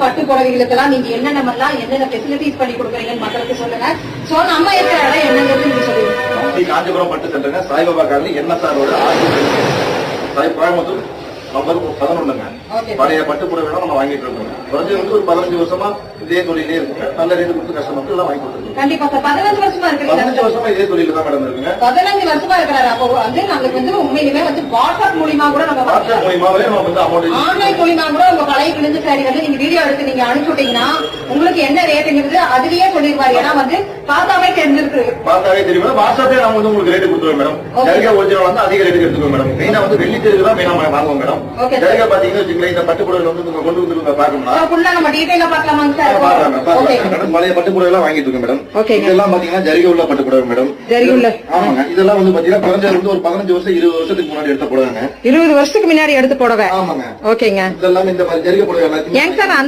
பட்டு புடவைகளுக்கெல்லாம் நீங்க என்னென்ன ஃபெசிலிட்டிஸ் பண்ணி கொடுக்குறீங்கன்னு மக்களுக்கு சொல்லுங்க. சோ நம்ம இருக்கிற இடம் என்னங்கிறது நீங்க சொல்லுங்க. காஞ்சிபுரம் பட்டு சென்டருங்க, Saibaba colony, NSR road, Coimbatore number 11ங்க. பழைய பட்டு புடவை நம்ம வாங்கிட்டு இருக்கோம். குறைஞ்சது ஒரு 15 வருஷமா இதே தொழிலே இருக்குங்க. நல்ல ரேட்டு கொடுத்து கஸ்டமருக்கு எல்லாம் வாங்கி கொடுத்துருக்கோம். கண்டிப்பா சார். 15 வருஷமா இருக்கு. 15 வருஷமா இதே தொழில தான் மேடம் இருக்குங்க. 15 வருஷமா இருக்கிறாரு. அப்போ நம்மளுக்கு உண்மையிலுமே வாட்ஸ்அப் மூலியமா கூட நம்ம வாட்ஸ்அப் மூலியமாவே நம்ம அமௌண்ட் ஆன்லைன் மூலியமா கூட உங்க கலை கிழிஞ்சு சாரி நீங்க வீடியோ எடுத்து நீங்க அனுப்பிச்சு விட்டீங்கன்னா உங்களுக்கு என்ன ரேட்டுங்கிறது அதுலயே சொல்லிருவாரு. ஏன்னா பார்த்தாவே தெரிஞ்சிருக்கு. பார்த்தாவே தெரியும். வாட்ஸ்அப்ல நம்ம உங்களுக்கு ரேட்டு கொடுத்துருவோம் மேடம். ஜரிகை ஒரிஜினல் வந்து அதிக ரேட்டுக்கு எடுத்துக்கோங்க மேடம். மெயினா வெள்ளி தெருக்கு தான் மெயினா வாங்குவோம் மேடம். ஜரிகை பாத்தீங்கன்னா வச்சுக்கோங்களேன், இந்த பட்டு புடவை நீங்க கொண்டு வந்து பாக்கணும்னா நம்ம டீடைலா பார்க்கலாமாங்க சார்? பழைய பட்டு புடவை எல்லாம் வாங்கிட்டு இருக்கோம் மேடம். இதெல்லாம் பாத்தீங்கன்னா ஜரிகை உள்ள பட்டு புடவை மேடம். ஆமாங்க. இதெல்லாம் பாத்தீங்கன்னா குறைஞ்சது ஒரு 15 வருஷம் 20 வருஷத்துக்கு முன்னாடி எடுத்த புடவைங்க. 20 வருஷத்துக்கு முன்னாடி எடுத்து புடவை. ஆமாங்க. ஓகேங்க. இதெல்லாம் இந்த ஜரிகை புடவை எல்லாத்தையும்